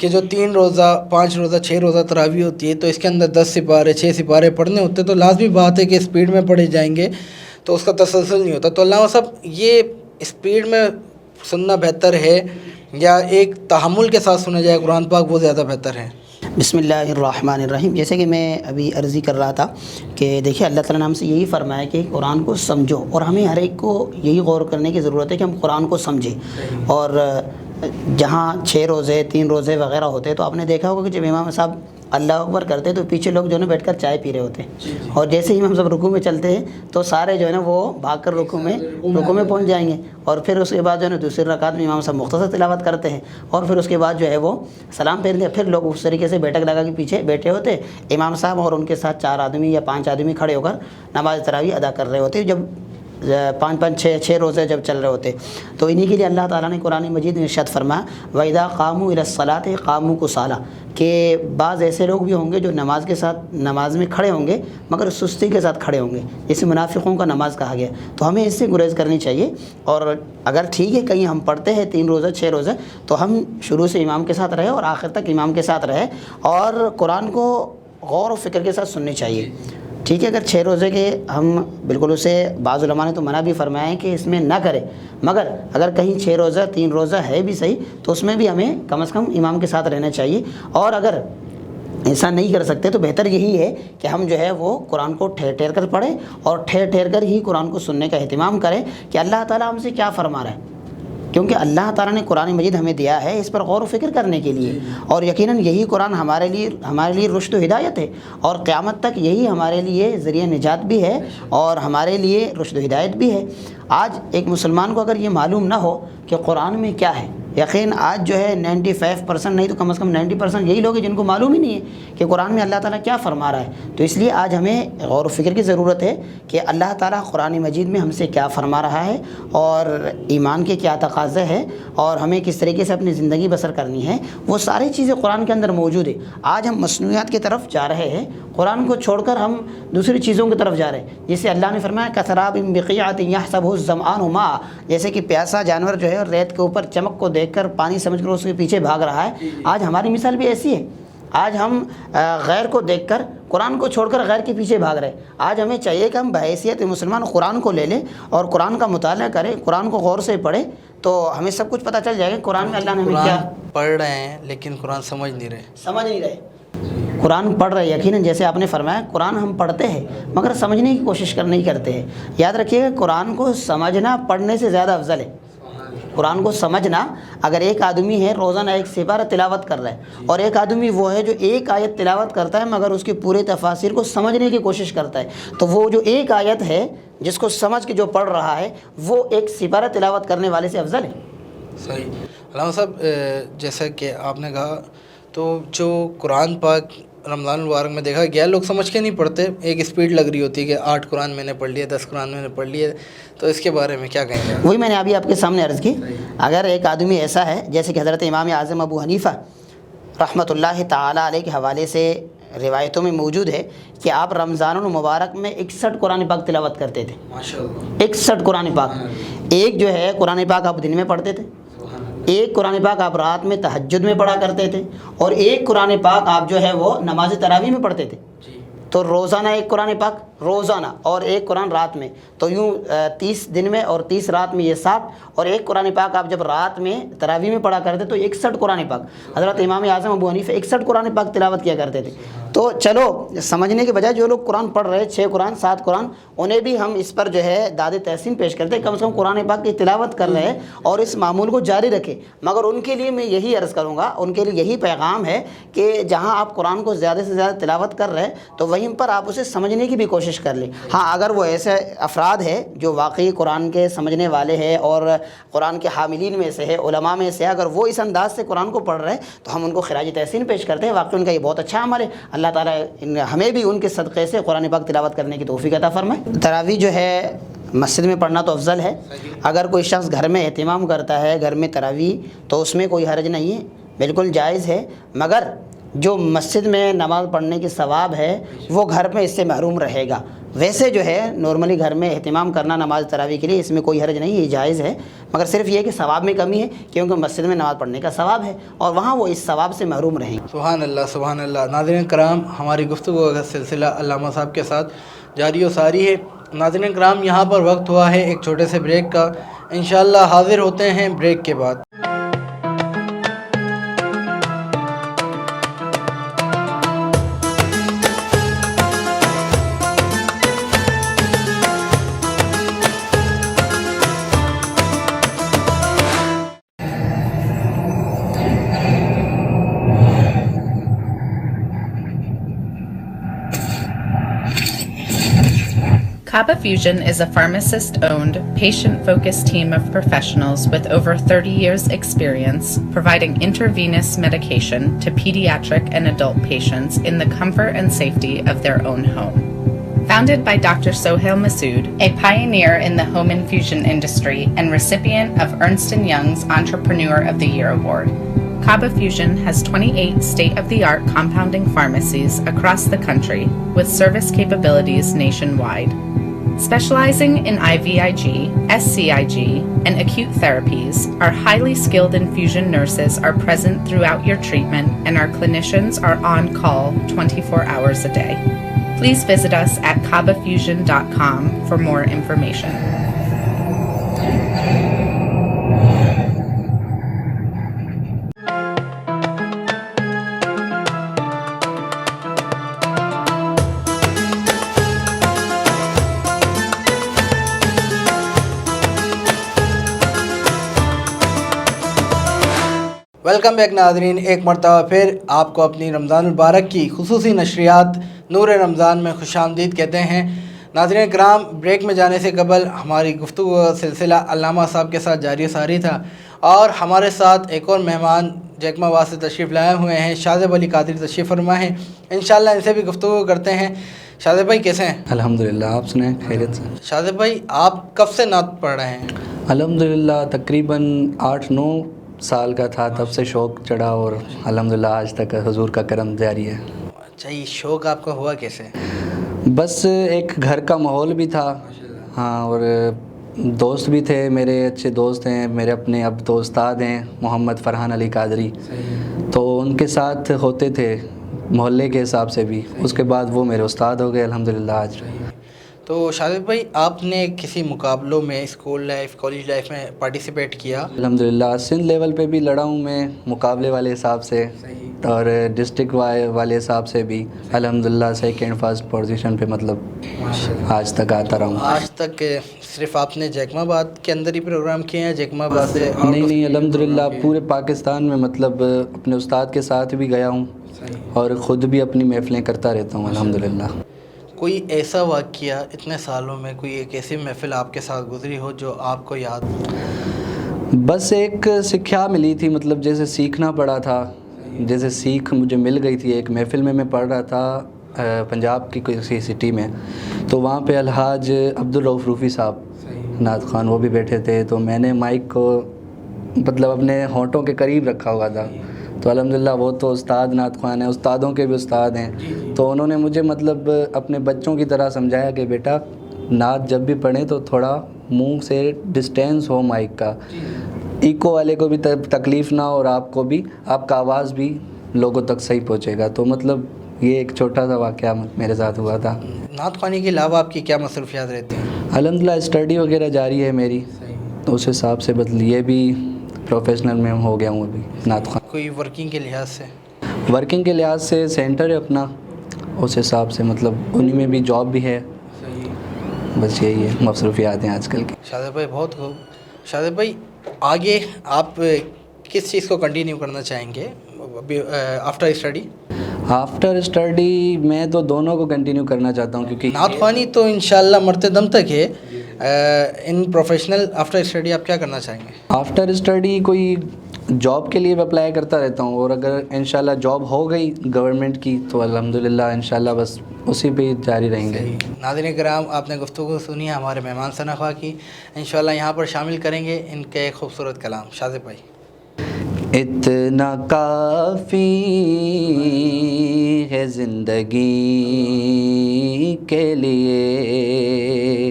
کہ جو 3 روزہ 5 روزہ 6 روزہ تراویح ہوتی ہے تو اس کے اندر 10 سپارے 6 سپارے پڑھنے ہوتے تو لازمی بات ہے کہ اسپیڈ میں پڑھے جائیں گے تو اس کا تسلسل نہیں ہوتا. تو علامہ صاحب یہ اسپیڈ میں سننا بہتر ہے یا ایک تحمل کے ساتھ سنا جائے قرآن پاک وہ زیادہ بہتر ہے؟ بسم اللہ الرحمن الرحیم. جیسے کہ میں ابھی عرضی کر رہا تھا کہ دیکھیے اللہ تعالیٰ نے ہم سے یہی فرمایا کہ قرآن کو سمجھو, اور ہمیں ہر ایک کو یہی غور کرنے کی ضرورت ہے کہ ہم قرآن کو سمجھیں. اور جہاں 6 روزے 3 روزے وغیرہ ہوتے تو آپ نے دیکھا ہوگا کہ جب امام صاحب اللہ اکبر کرتے تو پیچھے لوگ جو ہے نا بیٹھ کر چائے پی رہے ہوتے ہیں, اور جیسے ہی ہم سب رکوع میں چلتے ہیں تو سارے جو ہے نا وہ بھاگ کر رکوع میں پہنچ جائیں گے, اور پھر اس کے بعد جو ہے نا دوسری رکعت میں امام صاحب مختصر تلاوت کرتے ہیں, اور پھر اس کے بعد جو ہے وہ سلام پھیر دیا. پھر لوگ اس طریقے سے بیٹھک لگا کے پیچھے بیٹھے ہوتے, امام صاحب اور ان کے ساتھ 4 آدمی یا 5 آدمی کھڑے ہو کر نماز تراویح ادا کر رہے ہوتے جب 5 روزے جب چل رہے ہوتے. تو انہی کے لیے اللہ تعالیٰ نے قرآن مجید میں ارشاد فرمایا وَإِذَا قَامُوا إِلَى الصَّلَاةِ قَامُوا كُسَالَىٰ, کہ بعض ایسے لوگ بھی ہوں گے جو نماز میں کھڑے ہوں گے مگر سستی کے ساتھ کھڑے ہوں گے, جسے منافقوں کا نماز کہا گیا. تو ہمیں اس سے گریز کرنی چاہیے, اور اگر ٹھیک ہے کہیں ہم پڑھتے ہیں 3 روزہ 6 روزہ تو ہم شروع سے امام کے ساتھ رہے اور آخر تک امام کے ساتھ رہے, اور قرآن کو غور و فکر کے ساتھ سننی چاہیے. ٹھیک ہے, اگر 6 روزے کے ہم بالکل اسے بعض علماء نے تو منع بھی فرمایا ہے کہ اس میں نہ کرے, مگر اگر کہیں 6 روزہ 3 روزہ ہے بھی صحیح تو اس میں بھی ہمیں کم از کم امام کے ساتھ رہنا چاہیے. اور اگر ایسا نہیں کر سکتے تو بہتر یہی ہے کہ ہم جو ہے وہ قرآن کو ٹھہر ٹھہر کر پڑھیں اور ٹھہر ٹھہر کر ہی قرآن کو سننے کا اہتمام کریں کہ اللہ تعالیٰ ہم سے کیا فرما رہا ہے, کیونکہ اللہ تعالیٰ نے قرآن مجید ہمیں دیا ہے اس پر غور و فکر کرنے کے لیے, اور یقیناً یہی قرآن ہمارے لیے رشد و ہدایت ہے, اور قیامت تک یہی ہمارے لیے ذریعہ نجات بھی ہے اور ہمارے لیے رشد و ہدایت بھی ہے. آج ایک مسلمان کو اگر یہ معلوم نہ ہو کہ قرآن میں کیا ہے, یقین آج جو ہے 95% نہیں تو کم از کم 90% یہی لوگ ہیں جن کو معلوم ہی نہیں ہے کہ قرآن میں اللہ تعالیٰ کیا فرما رہا ہے. تو اس لیے آج ہمیں غور و فکر کی ضرورت ہے کہ اللہ تعالیٰ قرآن مجید میں ہم سے کیا فرما رہا ہے اور ایمان کے کیا تقاضے ہیں اور ہمیں کس طریقے سے اپنی زندگی بسر کرنی ہے. وہ ساری چیزیں قرآن کے اندر موجود ہے. آج ہم مصنوعات کی طرف جا رہے ہیں, قرآن کو چھوڑ کر ہم دوسری چیزوں کی طرف جا رہے ہیں, جسے اللہ نے فرمایا کسراب بقیعۃ یحسبہ الظمآن ماء, جیسے کہ پیاسا جانور جو ہے ریت کے اوپر چمک کو دیکھ کر پانی سمجھ کر اس کے پیچھے بھاگ رہا ہے. آج ہماری مثال بھی ایسی ہے. آج ہم غیر کو دیکھ کر قرآن کو چھوڑ کر غیر کے پیچھے بھاگ رہے ہیں. آج ہمیں چاہیے کہ ہم بحیثیت مسلمان قرآن کو لے لیں اور قرآن کا مطالعہ کریں, قرآن کو غور سے پڑھیں, تو ہمیں سب کچھ پتہ چل جائے گا قرآن میں اللہ نے ہمیں کیا. پڑھ رہے ہیں لیکن قرآن سمجھ نہیں رہے. قرآن پڑھ رہے یقیناً جیسے آپ نے فرمایا قرآن ہم پڑھتے ہیں مگر سمجھنے کی کوشش نہیں کرتے ہیں. یاد رکھیے گا قرآن کو سمجھنا پڑھنے سے زیادہ افضل ہے. قرآن کو سمجھنا, اگر ایک آدمی ہے روزانہ 1 سپارہ تلاوت کر رہا ہے اور ایک آدمی وہ ہے جو 1 آیت تلاوت کرتا ہے مگر اس کی پورے تفاسیر کو سمجھنے کی کوشش کرتا ہے, تو وہ جو 1 آیت ہے جس کو سمجھ کے جو پڑھ رہا ہے وہ 1 سپارہ تلاوت کرنے والے سے افضل ہے. صحیح. علامہ صاحب جیسا کہ آپ نے کہا تو جو قرآن پاک رمضان المبارک میں دیکھا گیا لوگ سمجھ کے نہیں پڑھتے, ایک اسپیڈ لگ رہی ہوتی ہے کہ 8 قرآن میں نے پڑھ لیے 10 قرآن میں نے پڑھ لیے, تو اس کے بارے میں کیا کہیں گے؟ وہی میں نے ابھی آپ کے سامنے عرض کی. اگر ایک آدمی ایسا ہے جیسے کہ حضرت امام اعظم ابو حنیفہ رحمۃ اللہ تعالیٰ علیہ کے حوالے سے روایتوں میں موجود ہے کہ آپ رمضان المبارک میں 61 قرآن پاک تلاوت کرتے تھے. ماشاءاللہ 61 قرآن پاک. ایک جو ہے قرآن پاک آپ دن میں پڑھتے تھے, ایک قرآن پاک آپ رات میں تہجد میں پڑھا کرتے تھے, اور ایک قرآن پاک آپ جو ہے وہ نماز تراویح میں پڑھتے تھے. تو روزانہ 1 قرآن پاک روزانہ اور 1 قرآن رات میں, تو یوں 30 دن میں اور 30 رات میں یہ 60, اور 1 قرآن پاک آپ جب رات میں تراویح میں پڑھا کرتے تو 61 قرآن پاک. حضرت امام اعظم ابو حنیفہ 61 قرآن پاک تلاوت کیا کرتے تھے. تو چلو سمجھنے کے بجائے جو لوگ قرآن پڑھ رہے 6 قرآن 7 قرآن, انہیں بھی ہم اس پر جو ہے داد تحسین پیش کرتے ہیں, کم سے کم قرآن پاک کی تلاوت کر رہے ہیں اور اس معمول کو جاری رکھیں. مگر ان کے لیے میں یہی عرض کروں گا, ان کے لیے یہی پیغام ہے کہ جہاں آپ قرآن کو زیادہ سے زیادہ تلاوت کر رہے ہیں تو وہیں پر آپ اسے سمجھنے کی بھی کوشش کر لیں. ہاں اگر وہ ایسے افراد ہیں جو واقعی قرآن کے سمجھنے والے ہیں اور قرآن کے حاملین میں سے ہے, علماء میں سے, اگر وہ اس انداز سے قرآن کو پڑھ رہے ہیں تو ہم ان کو خراج تحسین پیش کرتے ہیں. واقعی ان کا یہ بہت اچھا عمل ہے. اللہ تعالیٰ ہمیں بھی ان کے صدقے سے قرآن پاک تلاوت کرنے کی توفیق عطا فرمائے. تراویح جو ہے مسجد میں پڑھنا تو افضل ہے. اگر کوئی شخص گھر میں اہتمام کرتا ہے گھر میں تراویح تو اس میں کوئی حرج نہیں ہے, بالکل جائز ہے. مگر جو مسجد میں نماز پڑھنے کی ثواب ہے وہ گھر میں اس سے محروم رہے گا. ویسے جو ہے نارملی گھر میں اہتمام کرنا نماز تراویح کے لیے اس میں کوئی حرج نہیں، یہ جائز ہے، مگر صرف یہ کہ ثواب میں کمی ہے، کیونکہ مسجد میں نماز پڑھنے کا ثواب ہے اور وہاں وہ اس ثواب سے محروم رہیں گے۔ سبحان اللہ سبحان اللہ۔ ناظرین کرام، ہماری گفتگو کا سلسلہ علامہ صاحب کے ساتھ جاری و ساری ہے۔ ناظرین کرام، یہاں پر وقت ہوا ہے ایک چھوٹے سے بریک کا، انشاءاللہ حاضر ہوتے ہیں بریک کے بعد۔ Kaba Fusion is a pharmacist-owned, patient-focused team of professionals with over 30 years' experience providing intravenous medication to pediatric and adult patients in the comfort and safety of their own home. Founded by Dr. Sohail Masood, a pioneer in the home infusion industry and recipient of Ernst & Young's Entrepreneur of the Year Award, Kaba Fusion has 28 state-of-the-art compounding pharmacies across the country with service capabilities nationwide. Specializing in IVIG, SCIG, and acute therapies, our highly skilled infusion nurses are present throughout your treatment and our clinicians are on call 24 hours a day. Please visit us at kabafusion.com for more information. Welcome back ناظرین، ایک مرتبہ پھر آپ کو اپنی رمضان المبارک کی خصوصی نشریات نور رمضان میں خوش آمدید کہتے ہیں۔ ناظرین کرام، بریک میں جانے سے قبل ہماری گفتگو کا سلسلہ علامہ صاحب کے ساتھ جاری ساری تھا اور ہمارے ساتھ ایک اور مہمان جیکما آباد سے تشریف لائے ہوئے ہیں، شاذب علی قادری تشریف فرما ہیں، انشاءاللہ ان سے بھی گفتگو کرتے ہیں۔ شاذب بھائی کیسے ہیں؟ الحمدللہ، آپ سنیں خیریت سے؟ شاذب بھائی، آپ کب سے نعت پڑھ رہے ہیں؟ الحمدللہ تقریباً 8-9 سال کا تھا، تب سے شوق چڑھا اور الحمدللہ آج تک حضور کا کرم جاری ہے۔ اچھا، یہ شوق آپ کا ہوا کیسے؟ بس ایک گھر کا ماحول بھی تھا، ہاں، اور دوست بھی تھے، میرے اچھے دوست ہیں، میرے اپنے اب تو استاد ہیں محمد فرحان علی قادری، تو ان کے ساتھ ہوتے تھے محلے کے حساب سے بھی، اس کے بعد وہ میرے استاد ہو گئے الحمدللہ آج۔ تو شاذب بھائی، آپ نے کسی مقابلوں میں اسکول لائف کالج لائف میں پارٹیسپیٹ کیا؟ الحمدللہ سندھ لیول پہ بھی لڑا ہوں میں مقابلے والے حساب سے، اور ڈسٹرکٹ والے حساب سے بھی الحمدللہ سیکنڈ فرسٹ پوزیشن پہ مطلب آج تک آتا رہا ہوں۔ آج تک صرف آپ نے جیکما آباد کے اندر ہی پروگرام کیے ہیں؟ جیکما آباد سے نہیں، الحمدللہ پورے پاکستان میں مطلب اپنے استاد کے ساتھ بھی گیا ہوں اور خود بھی اپنی محفلیں کرتا رہتا ہوں الحمدللہ۔ کوئی ایسا واقعہ اتنے سالوں میں، کوئی ایک ایسی محفل آپ کے ساتھ گزری ہو جو آپ کو یاد ہو؟ بس ایک سکھیا ملی تھی، مطلب جیسے سیکھنا پڑا تھا، جیسے سیکھ مجھے مل گئی تھی۔ ایک محفل میں پڑھ رہا تھا پنجاب کی کسی سٹی میں، تو وہاں پہ الحاج عبدالرؤف روفی صاحب نعت خوان وہ بھی بیٹھے تھے، تو میں نے مائک کو مطلب اپنے ہونٹوں کے قریب رکھا ہوا تھا، تو الحمدللہ وہ تو استاد نعت خوان ہیں، استادوں کے بھی استاد ہیں، تو انہوں نے مجھے مطلب اپنے بچوں کی طرح سمجھایا کہ بیٹا نعت جب بھی پڑھیں تو تھوڑا منہ سے ڈسٹینس ہو مائک کا، ایکو والے کو بھی تکلیف نہ ہو اور آپ کو بھی، آپ کا آواز بھی لوگوں تک صحیح پہنچے گا۔ تو مطلب یہ ایک چھوٹا سا واقعہ میرے ساتھ ہوا تھا۔ نعت خوانی کے علاوہ آپ کی کیا مصروفیات رہتی ہیں؟ الحمدللہ اسٹڈی وغیرہ جاری ہے میری، تو اس حساب سے بس یہ بھی پروفیشنل میں ہو گیا ہوں ابھی نعت خوان۔ کوئی ورکنگ کے لحاظ سے؟ ورکنگ کے لحاظ سے سینٹر ہے اپنا، اس حساب سے مطلب انہی میں بھی جاب بھی ہے، بس یہی ہے مصروفیات ہیں آج کل کی۔ شاذب بھائی بہت خوب۔ شاذب بھائی، آگے آپ کس چیز کو کنٹینیو کرنا چاہیں گے آفٹر اسٹڈی؟ آفٹر اسٹڈی میں تو دونوں کو کنٹینیو کرنا چاہتا ہوں، کیونکہ نعت خوانی تو انشاءاللہ مرتے دم تک ہے، ان پروفیشنل آفٹر اسٹڈی آپ کیا کرنا چاہیں گے؟ آفٹر اسٹڈی کوئی جاب کے لیے اپلائی کرتا رہتا ہوں، اور اگر انشاءاللہ جاب ہو گئی گورنمنٹ کی تو الحمدللہ انشاءاللہ بس اسی پہ جاری رہیں گے۔ ناظرین کرام، آپ نے گفتگو سنی ہے ہمارے مہمان ثنا خواہ کی، انشاءاللہ یہاں پر شامل کریں گے ان کے خوبصورت کلام۔ شاذب بھائی اتنا کافی ہے زندگی کے لیے،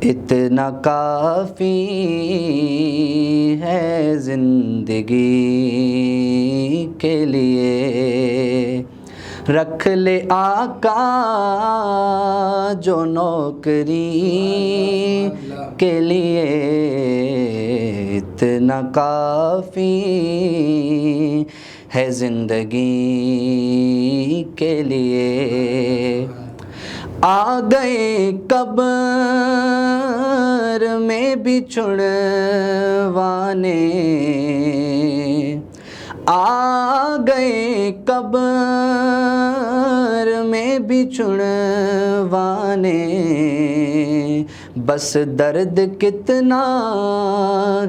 اتنا کافی ہے زندگی کے لیے، رکھ لے آقا جو نوکری کے لیے، اتنا کافی ہے زندگی کے لیے۔ آ گئے قبر میں بچھڑوانے، آ گئے قبر میں بچھڑوانے، بس درد کتنا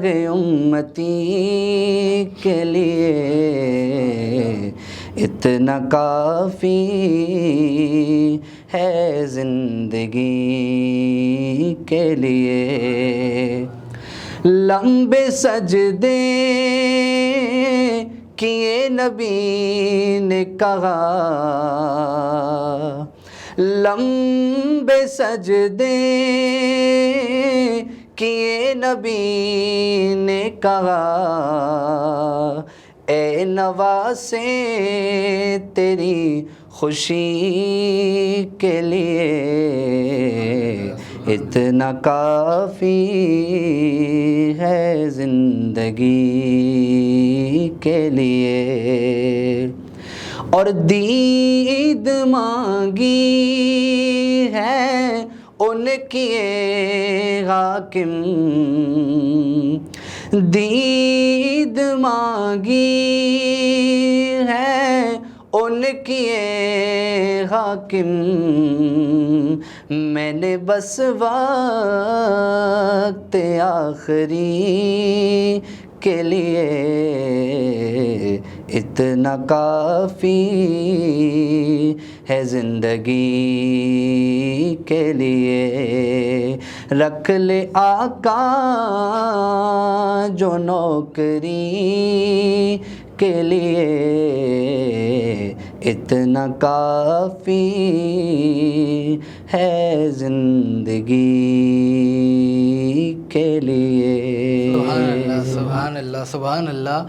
ہے امتی کے لیے، اتنا کافی ہے زندگی کے لیے۔ لمبے سجدے کیے نبی نے کہا، لمبے سجدے کیے نبی نے کہا، اے نواسے تیری خوشی کے لیے، اتنا کافی ہے زندگی کے لیے۔ اور دید مانگی ہے ان کی حاکم، دید مانگی ہے ان کی حاکم، میں نے بس وقت آخری کے لیے، اتنا کافی ہے زندگی کے لیے، رکھ لے آقا جو نوکری کے لیے، اتنا کافی ہے زندگی کے لیے۔ سبحان اللہ، سبحان اللہ، سبحان اللہ۔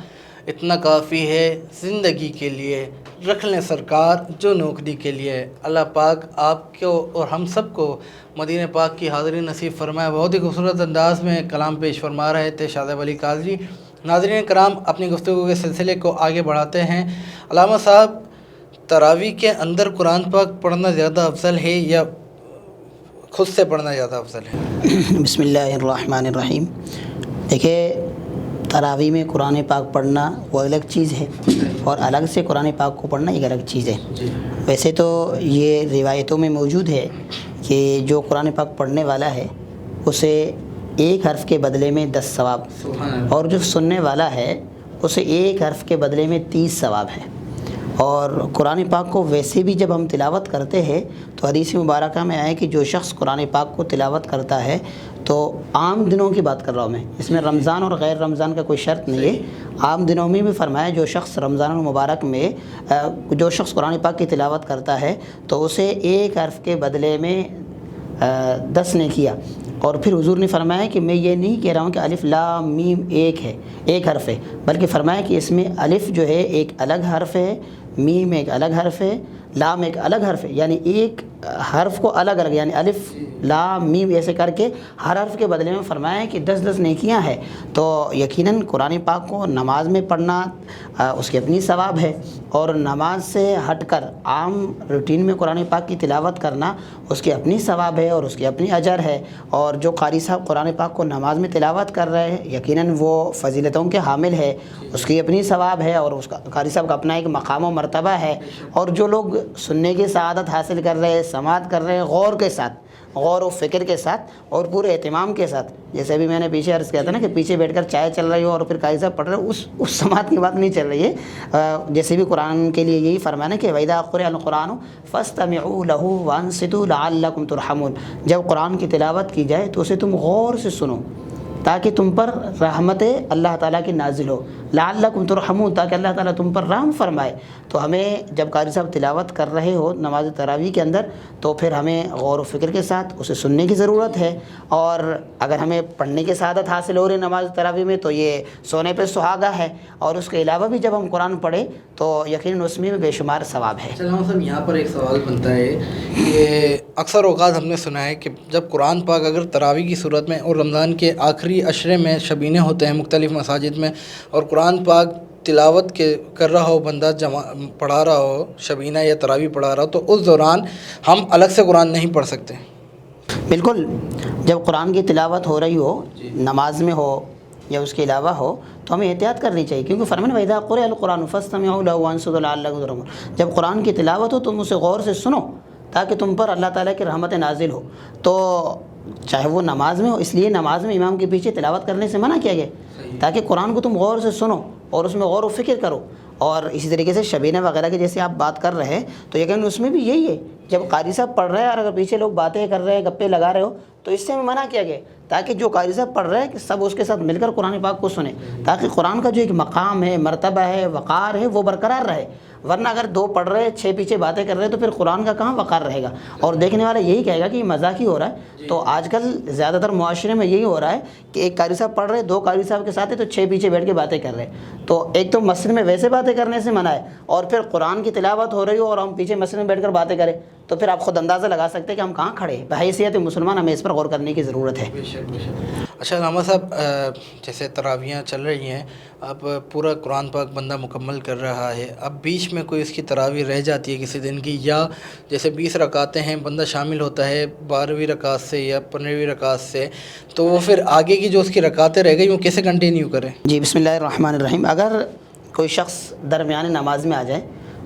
اتنا کافی ہے زندگی کے لیے، رکھ لیں سرکار جو نوکری کے لیے۔ اللہ پاک آپ کو اور ہم سب کو مدینہ پاک کی حاضری نصیب فرمائے۔ بہت ہی خوبصورت انداز میں کلام پیش فرما رہے تھے شاہ زیب علی قادری۔ ناظرین کرام، اپنی گفتگو کے سلسلے کو آگے بڑھاتے ہیں۔ علامہ صاحب، تراویح کے اندر قرآن پاک پڑھنا زیادہ افضل ہے یا خود سے پڑھنا زیادہ افضل ہے؟ بسم اللہ الرحمن الرحیم۔ دیکھیے، تراویح میں قرآن پاک پڑھنا وہ الگ چیز ہے، اور الگ سے قرآن پاک کو پڑھنا ایک الگ چیز ہے۔ ویسے تو یہ روایتوں میں موجود ہے کہ جو قرآن پاک پڑھنے والا ہے اسے ایک حرف کے بدلے میں 10 ثواب، اور جو سننے والا ہے اسے ایک حرف کے بدلے میں 30 ثواب ہے۔ اور قرآن پاک کو ویسے بھی جب ہم تلاوت کرتے ہیں تو حدیث مبارکہ میں آئے کہ جو شخص قرآن پاک کو تلاوت کرتا ہے، تو عام دنوں کی بات کر رہا ہوں میں، اس میں رمضان اور غیر رمضان کا کوئی شرط نہیں ہے، عام دنوں میں بھی فرمایا جو شخص رمضان المبارک میں جو شخص قرآن پاک کی تلاوت کرتا ہے تو اسے ایک حرف کے بدلے میں 10 نے کیا۔ اور پھر حضور نے فرمایا کہ میں یہ نہیں کہہ رہا ہوں کہ الف لام میم ایک حرف ہے، بلکہ فرمایا کہ اس میں الف جو ہے ایک الگ حرف ہے، میم ایک الگ حرف ہے، لام ایک الگ حرف ہے، یعنی ایک حرف کو الگ الگ، یعنی الف لام میم ایسے کر کے ہر حرف کے بدلے میں فرمایا کہ 10 نیکیاں ہیں۔ تو یقیناً قرآن پاک کو نماز میں پڑھنا اس کی اپنی ثواب ہے، اور نماز سے ہٹ کر عام روٹین میں قرآن پاک کی تلاوت کرنا اس کی اپنی ثواب ہے اور اس کی اپنی اجر ہے۔ اور جو قاری صاحب قرآن پاک کو نماز میں تلاوت کر رہے ہیں یقیناً وہ فضیلتوں کے حامل ہے، اس کی اپنی ثواب ہے، اور اس کا قاری صاحب کا اپنا ایک مقام و مرتبہ ہے۔ اور جو لوگ سننے کی سعادت حاصل کر رہے ہیں، سماعت کر رہے ہیں، غور کے ساتھ، غور و فکر کے ساتھ اور پورے اہتمام کے ساتھ، جیسے ابھی میں نے پیچھے عرض کیا تھا نا کہ پیچھے بیٹھ کر چائے چل رہی ہو اور پھر قاری صاحب پڑھ رہے ہو، اس سماعت کی بات نہیں چل رہی ہے۔ جیسے بھی قرآن کے لیے یہی فرمانا کہ وَإِذَا قُرِئَ الْقُرْآنُ فَاسْتَمِعُوا لَهُ وَأَنصِتُوا لَعَلَّكُمْ تُرْحَمُونَ۔ جب قرآن کی تلاوت کی جائے تو اسے تم غور سے سنو تاکہ تم پر رحمت اللہ تعالیٰ کی نازل ہو۔ لعلکم ترحمون، تاکہ اللہ تعالیٰ تم پر رحم فرمائے۔ تو ہمیں جب قاری صاحب تلاوت کر رہے ہو نماز تراویح کے اندر تو پھر ہمیں غور و فکر کے ساتھ اسے سننے کی ضرورت ہے، اور اگر ہمیں پڑھنے کی سعادت حاصل ہو رہی نماز تراویح میں تو یہ سونے پہ سہاگا ہے، اور اس کے علاوہ بھی جب ہم قرآن پڑھیں تو یقیناً اس میں بھی بے شمار ثواب ہے۔ علامہ صاحب یہاں پر ایک سوال بنتا ہے کہ اکثر اوقات ہم نے سنا ہے کہ جب قرآن پاک اگر تراویح کی صورت میں اور رمضان کے آخری عشرے میں شبینے ہوتے ہیں مختلف مساجد میں، اور قرآن پاک تلاوت کر رہا ہو بندہ، پڑھا رہا ہو شبینہ یا تراویح پڑھا رہا ہو، تو اس دوران ہم الگ سے قرآن نہیں پڑھ سکتے؟ بالکل، جب قرآن کی تلاوت ہو رہی ہو، نماز میں ہو یا اس کے علاوہ ہو، تو ہمیں احتیاط کرنی چاہیے، کیونکہ فرمان وَإِذَا قُرِئَ الْقُرْآنُ فَاسْتَمِعُوا لَهُ وَأَنصِتُوا لَعَلَّكُمْ تُرْحَمُونَ، جب قرآن کی تلاوت ہو تم اسے غور سے سنو تاکہ تم پر اللہ تعالیٰ کی رحمت نازل ہو۔ تو چاہے وہ نماز میں ہو، اس لیے نماز میں امام کے پیچھے تلاوت کرنے سے منع کیا گیا تاکہ قرآن کو تم غور سے سنو اور اس میں غور و فکر کرو۔ اور اسی طریقے سے شبینہ وغیرہ کی جیسے آپ بات کر رہے ہیں تو یقیناً اس میں بھی یہی ہے، جب قاری صاحب پڑھ رہے ہیں اور اگر پیچھے لوگ باتیں کر رہے ہیں، گپے لگا رہے ہو، تو اس سے ہمیں منع کیا گیا تاکہ جو قاری صاحب پڑھ رہے ہیں کہ سب اس کے ساتھ مل کر قرآن پاک کو سنیں، تاکہ قرآن کا جو ایک مقام ہے، مرتبہ ہے، وقار ہے، وہ برقرار رہے۔ ورنہ اگر دو پڑھ رہے، چھ پیچھے باتیں کر رہے تو پھر قرآن کا کہاں وقار رہے گا، اور دیکھنے والا یہی کہے گا کہ یہ مذاق ہی ہو رہا ہے۔ تو آج کل زیادہ تر معاشرے میں یہی ہو رہا ہے کہ ایک قاری صاحب پڑھ رہے، دو قاری صاحب کے ساتھ ہے تو چھ پیچھے بیٹھ کے باتیں کر رہے ہیں۔ تو ایک تو مسجد میں ویسے باتیں کرنے سے منع ہے، اور پھر قرآن کی تلاوت ہو رہی ہو اور ہم پیچھے مسجد میں بیٹھ کر باتیں کریں، تو پھر آپ خود اندازہ لگا سکتے ہیں کہ ہم کہاں کھڑے ہیں۔ بحیثیت مسلمان ہمیں اس پر غور کرنے کی ضرورت ہے۔ اچھا علامہ صاحب، جیسے تراویحیں چل رہی ہیں، اب پورا قرآن پاک بندہ مکمل کر رہا ہے، اب بیچ میں کوئی اس کی تراویح رہ جاتی ہے کسی دن کی، یا جیسے 20 رکعتیں ہیں، بندہ شامل ہوتا ہے 12ویں رکعت سے یا 15ویں رکعت سے، تو وہ پھر آگے کی جو اس کی رکعتیں رہ گئی وہ کیسے کنٹینیو کرے؟ جی بسم اللہ الرحمن الرحیم۔ اگر کوئی شخص درمیان نماز میں آ جائے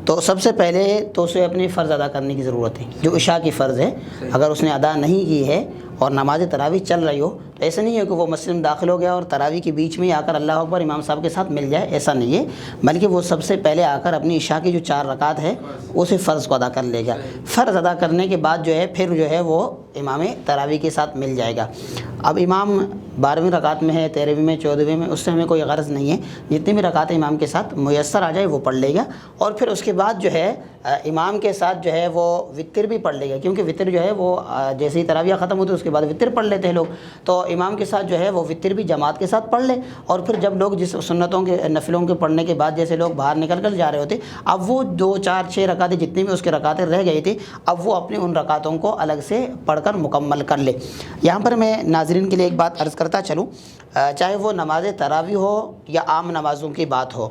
تو سب سے پہلے تو اسے اپنی فرض ادا کرنے کی ضرورت ہے، جو عشاء کی فرض ہے اگر اس نے ادا نہیں کی ہے اور نماز تراویح چل رہی ہو، تو ایسا نہیں ہے کہ وہ مسجد میں داخل ہو گیا اور تراویح کے بیچ میں ہی آ کر اللہ اکبر امام صاحب کے ساتھ مل جائے، ایسا نہیں ہے، بلکہ وہ سب سے پہلے آ کر اپنی عشاء کی جو 4 رکعت ہے اسے فرض کو ادا کر لے گا۔ فرض ادا کرنے کے بعد جو ہے پھر جو ہے وہ امام تراویح کے ساتھ مل جائے گا۔ اب امام 12ویں رکعت میں ہے، 13ویں میں، 14ویں میں، اس سے ہمیں کوئی غرض نہیں ہے، جتنی بھی رکعتیں امام کے ساتھ میسر آ جائے وہ پڑھ لے گا، اور پھر اس کے بعد جو ہے امام کے ساتھ جو ہے وہ وتر بھی پڑھ لے گا، کیونکہ وتر جو ہے وہ جیسے ہی تراویح ختم ہوتی ہے اس کے بعد وتر پڑھ لیتے ہیں لوگ، تو امام کے ساتھ جو ہے وہ وتر بھی جماعت کے ساتھ پڑھ لے، اور پھر جب لوگ جس سنتوں کے نفلوں کے پڑھنے کے بعد جیسے لوگ باہر نکل کر جا رہے ہوتے، اب وہ 2 4 6 رکعتیں جتنی بھی اس کے رکعتیں رہ گئی تھی، اب وہ اپنی ان رکعتوں کو الگ سے پڑھ کر مکمل کر لے۔ یہاں پر میں ناظرین کے لیے ایک بات عرض کرتا چلوں، چاہے وہ نماز تراویح ہو یا عام نمازوں کی بات ہو،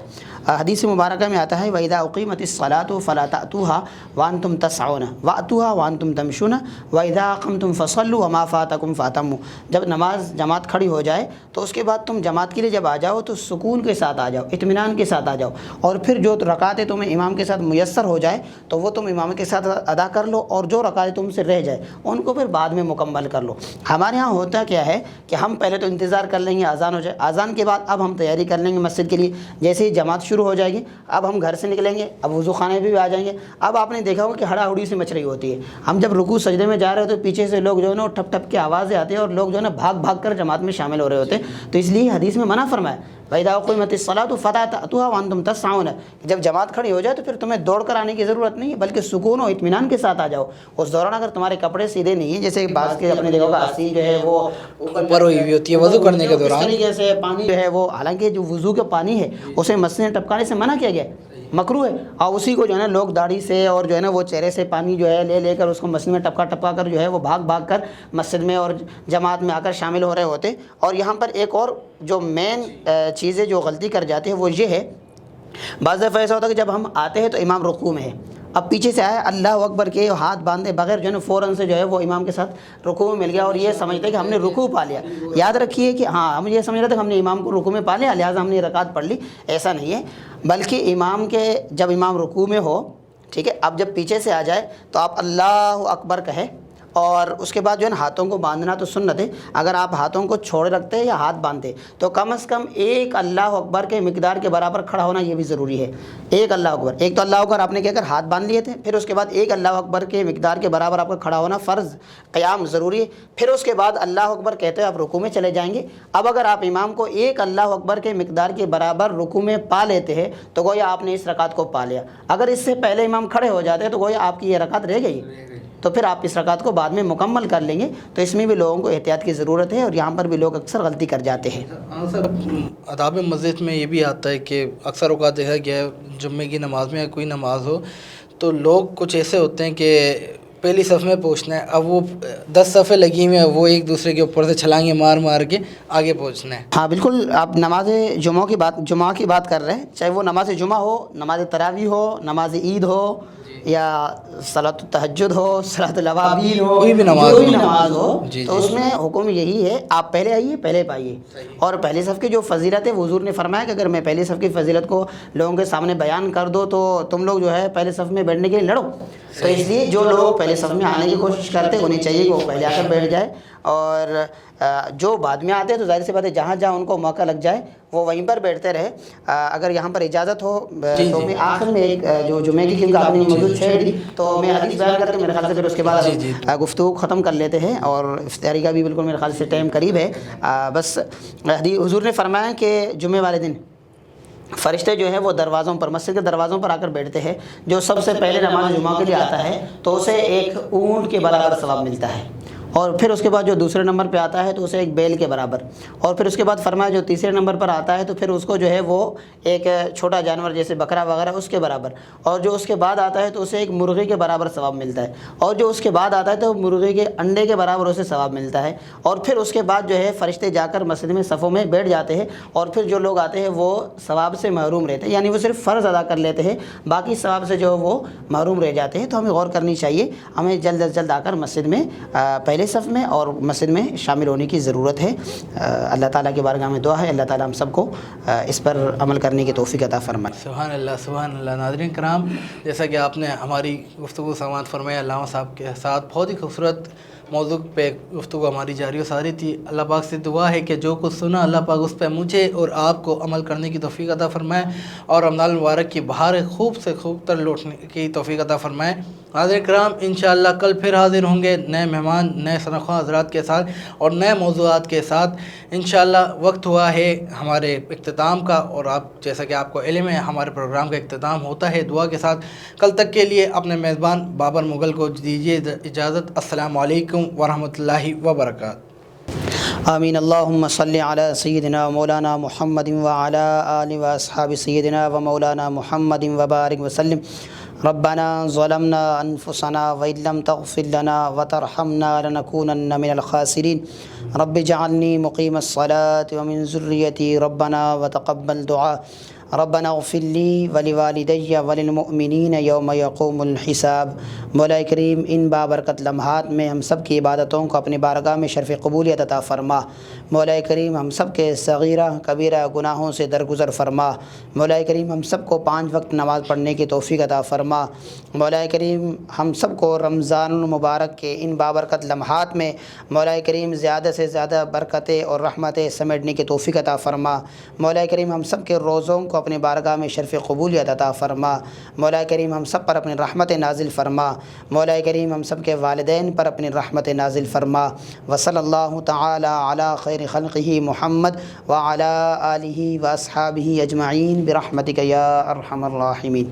حدیث مبارکہ میں آتا ہے وَإِذَا أُقِيمَتِ الصَّلَاةُ فَلَا تَأْتُوهَا وَأَنْتُمْ تَسْعُونَ وَأْتُوهَا وَأَنْتُمْ تَمْشُونَ وَإِذَا أَقَمْتُمْ فَصَلُّوا وَمَا فَاتَكُمْ فَأَتِمُّوا، جب نماز جماعت کھڑی ہو جائے تو اس کے بعد تم جماعت کے لیے جب آ جاؤ تو سکون کے ساتھ آ جاؤ، اطمینان کے ساتھ آ جاؤ، اور پھر جو رکعتیں تمہیں امام کے ساتھ میسر ہو جائے تو وہ تم امام کے ساتھ ادا کر لو، اور جو رکعتیں تم سے رہ جائے ان کو پھر بعد میں مکمل کر لو۔ ہمارے ہاں ہوتا کیا ہے کہ ہم پہلے تو انتظار کر لیں گے اذان ہو جائے، اذان کے بعد اب ہم تیاری کر لیں گے مسجد کے لیے، جیسے ہی جماعت شروع ہو جائے گی اب ہم گھر سے نکلیں گے، اب وضو خانے بھی آ جائیں گے۔ اب آپ نے دیکھا ہوگا کہ ہڑا ہڑی سے مچ رہی ہوتی ہے، ہم جب رکوع سجدے میں جا رہے ہوتے پیچھے سے لوگ جو ہے نا ٹھپ ٹھپ کی آوازیں آتی ہیں اور لوگ جو ہے نا بھاگ بھاگ کر جماعت میں شامل ہو رہے ہوتے ہیں، تو اس لیے حدیث میں منع فرمایا وَإِذَا أُقِيمَتِ الصَّلَاةُ فَلَا تَأْتُوهَا وَأَنْتُمْ تَسْعُونَ، جب جماعت کھڑی ہو جائے تو پھر تمہیں دوڑ کر آنے کی ضرورت نہیں ہے، بلکہ سکون و اطمینان کے ساتھ آ جاؤ۔ اس دوران اگر تمہارے کپڑے سیدھے نہیں ہیں، جیسے بعض کے اپنے دیکھو گا آستین جو ہے وہ اوپر ہوئی ہوئی ہوتی ہے وضو کرنے کے دوران، اس طریقے سے پانی جو ہے وہ، حالانکہ جو وضو کا پانی ہے اسے مسجد میں ٹپکانے سے منع کیا گیا ہے، مکروہ ہے، اور اسی کو جو ہے نا لوگ داڑھی سے اور جو ہے نا وہ چہرے سے پانی جو ہے لے لے کر اس کو مسجد میں ٹپکا ٹپکا کر جو ہے وہ بھاگ بھاگ کر مسجد میں اور جماعت میں آ کر شامل ہو رہے ہوتے۔ اور یہاں پر ایک اور جو مین چیزیں جو غلطی کر جاتی ہے وہ یہ ہے، بعض دفعہ ایسا ہوتا ہے کہ جب ہم آتے ہیں تو امام رکوع میں ہے، اب پیچھے سے آیا اللہ اکبر کے ہاتھ باندھے بغیر جو ہے نا فوراً سے جو ہے وہ امام کے ساتھ رکوع میں مل گیا، اور یہ سمجھتے کہ ہم نے رکوع پا لیا۔ یاد رکھیے کہ ہاں ہم یہ سمجھ رہے تھے کہ ہم نے امام کو رکوع میں پا لیا لہٰذا ہم نے رکعت پڑھ لی، ایسا نہیں ہے، بلکہ امام کے جب امام رکوع میں ہو، ٹھیک ہے، اب جب پیچھے سے آ جائے تو آپ اللہ اکبر کہے، اور اس کے بعد جو ہے نا ہاتھوں کو باندھنا تو سنت ہے. اگر آپ ہاتھوں کو چھوڑے رکھتے ہیں یا ہاتھ باندھتے تو کم از کم ایک اللہ اکبر کے مقدار کے برابر کھڑا ہونا یہ بھی ضروری ہے. ایک اللہ اکبر, ایک تو اللہ اکبر آپ نے کیا کر ہاتھ باندھ لیے تھے, پھر اس کے بعد ایک اللہ اکبر کے مقدار کے برابر آپ کا کھڑا ہونا فرض, قیام ضروری ہے. پھر اس کے بعد اللہ اکبر کہتے ہوئے آپ رکوع میں چلے جائیں گے. اب اگر آپ امام کو ایک اللہ اکبر کے مقدار کے برابر رکوع میں پا لیتے ہیں تو گویا آپ نے اس رکعت کو پا لیا. اگر اس سے پہلے امام کھڑے ہو جاتے ہیں تو گویا آپ کی یہ رکعت رہ گئی, تو پھر آپ اس رکعت کو بعد میں مکمل کر لیں گے. تو اس میں بھی لوگوں کو احتیاط کی ضرورت ہے, اور یہاں پر بھی لوگ اکثر غلطی کر جاتے ہیں. ہاں سر, آداب مسجد میں یہ بھی آتا ہے کہ اکثر اوقات دیکھا گیا ہے جمعے کی نماز میں یا کوئی نماز ہو تو لوگ کچھ ایسے ہوتے ہیں کہ پہلی صف میں پہنچنا ہے, اب وہ 10 صفیں لگی ہوئی ہیں, وہ ایک دوسرے کے اوپر سے چھلانگیں مار مار کے آگے پہنچنا ہے. ہاں بالکل, آپ نماز جمعہ کی بات کر رہے ہیں, چاہے وہ نماز جمعہ ہو, نماز تراویح ہو, نماز عید ہو, یا صلاۃ التہجد ہو, صلاۃ الاوابین ہو, کوئی بھی نماز ہو, تو اس میں حکم یہی ہے آپ پہلے آئیے, پہلے پائیے. اور پہلی صف کی جو فضیلت ہے حضور نے فرمایا کہ اگر میں پہلی صف کی فضیلت کو لوگوں کے سامنے بیان کر دو تو تم لوگ جو ہے پہلے صف میں بیٹھنے کے لیے لڑو. تو اس لیے جو لوگ پہلے صف میں آنے کی کوشش کرتے انہیں چاہیے کہ وہ پہلے آ کر بیٹھ جائے, اور جو بعد میں آتے ہیں تو ظاہر سی بات ہے جہاں جہاں ان کو موقع لگ جائے وہ وہیں پر بیٹھتے رہے. اگر یہاں پر اجازت ہو تو میں آخر میں ایک جو جمعے کی کیونکہ آپ نے موجود چھیڑ دی تو میں حدیث بیان کر کے میرے خیال سے پھر اس کے بعد گفتگو ختم کر لیتے ہیں, اور افطاری کا بھی بالکل میرے خیال سے ٹائم قریب ہے. بس حضور نے فرمایا کہ جمعے والے دن فرشتے جو ہیں وہ دروازوں پر, مسجد کے دروازوں پر آ کر بیٹھتے ہیں. جو سب سے پہلے نماز جمعہ کے لیے آتا ہے تو اسے ایک اونٹ کے برابر ثواب ملتا ہے, اور پھر اس کے بعد جو دوسرے نمبر پہ آتا ہے تو اسے ایک بیل کے برابر, اور پھر اس کے بعد فرمایا جو تیسرے نمبر پر آتا ہے تو پھر اس کو جو ہے وہ ایک چھوٹا جانور جیسے بکرا وغیرہ اس کے برابر, اور جو اس کے بعد آتا ہے تو اسے ایک مرغی کے برابر ثواب ملتا ہے, اور جو اس کے بعد آتا ہے تو مرغی کے انڈے کے برابر اسے ثواب ملتا ہے. اور پھر اس کے بعد جو ہے فرشتے جا کر مسجد میں صفوں میں بیٹھ جاتے ہیں, اور پھر جو لوگ آتے ہیں وہ ثواب سے محروم رہتے ہیں, یعنی وہ صرف فرض ادا کر لیتے ہیں, باقی ثواب سے جو وہ محروم رہ جاتے ہیں. تو ہمیں غور کرنی چاہیے, ہمیں جلد از جلد آ کر مسجد میں پہلے صف میں اور مسجد میں شامل ہونے کی ضرورت ہے. اللہ تعالیٰ کی بارگاہ میں دعا ہے اللہ تعالیٰ ہم سب کو اس پر عمل کرنے کی توفیق عطا فرمائے. سبحان اللہ سبحان اللہ. ناظرین کرام, جیسا کہ آپ نے ہماری گفتگو سماعت فرمایا علامہ صاحب کے ساتھ, بہت ہی خوبصورت موضوع پہ گفتگو ہماری جاری و ساری تھی. اللہ پاک سے دعا ہے کہ جو کچھ سنا اللہ پاک اس پہ مجھے اور آپ کو عمل کرنے کی توفیق عطا فرمائے, اور رمضان المبارک کی بہار خوب سے خوب تر لوٹنے کی توفیق عطا فرمائے. ناظرین کرام, انشاءاللہ کل پھر حاضر ہوں گے نئے مہمان, نئے شناخواں حضرات کے ساتھ اور نئے موضوعات کے ساتھ. انشاءاللہ وقت ہوا ہے ہمارے اختتام کا, اور آپ جیسا کہ آپ کو علم ہے ہمارے پروگرام کا اختتام ہوتا ہے دعا کے ساتھ. کل تک کے لیے اپنے میزبان بابر مغل کو دیجیے اجازت. السلام علیکم ورحمۃ اللہ وبرکاتہ. آمین. اللہم صلی علی سیدنا مولانا محمد وعلی آل و اصحاب سیدنا و مولانا محمد وبارک وسلم. ربنا ظلمنا انفسنا وإن لم تغفر لنا وترحمنا لنكونن من الخاسرين. رب اجعلني مقيم الصلاة ومن ذريتي ربنا وتقبل دعاء. ربنا اغفر لي ولوالدي وللمؤمنین یوم یقوم الحساب. مولا کریم ان بابرکت لمحات میں ہم سب کی عبادتوں کو اپنی بارگاہ میں شرف قبولیت عطا فرما. مولا کریم ہم سب کے صغیرہ کبیرہ گناہوں سے درگزر فرما. مولا کریم ہم سب کو 5 وقت نماز پڑھنے کی توفیق عطا فرما. مولا کریم ہم سب کو رمضان المبارک کے ان بابرکت لمحات میں مولا کریم زیادہ سے زیادہ برکتیں اور رحمتیں سمیٹنے کی توفیق عطا فرما. مولا کریم ہم سب کے روزوں کو اپنی بارگاہ میں شرف قبولیت عطا فرما. مولا کریم ہم سب پر اپنی رحمت نازل فرما. مولا کریم ہم سب کے والدین پر اپنی رحمت نازل فرما. وصلی اللہ تعالی علی خیر خلقہ محمد وعلی آلہ واصحابہ اجمعین برحمتک یا ارحم الراحمین.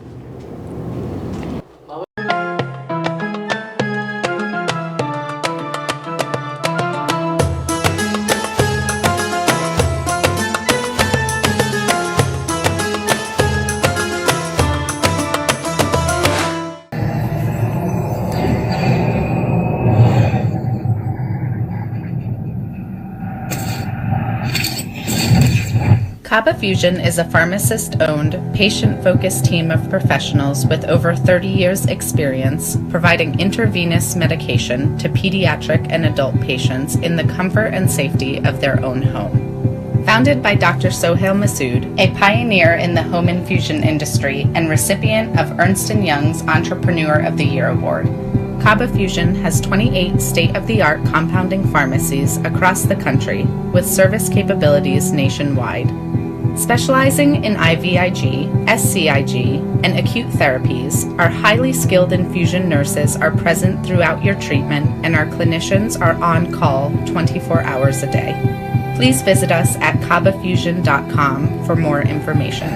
Kaba Fusion is a pharmacist-owned, patient-focused team of professionals with over 30 years' experience providing intravenous medication to pediatric and adult patients in the comfort and safety of their own home. Founded by Dr. Sohail Masood, a pioneer in the home infusion industry and recipient of Ernst & Young's Entrepreneur of the Year Award, Kaba Fusion has 28 state-of-the-art compounding pharmacies across the country with service capabilities nationwide. Specializing in IVIG, SCIG, and acute therapies, our highly skilled infusion nurses are present throughout your treatment and our clinicians are on call 24 hours a day. Please visit us at kabafusion.com for more information.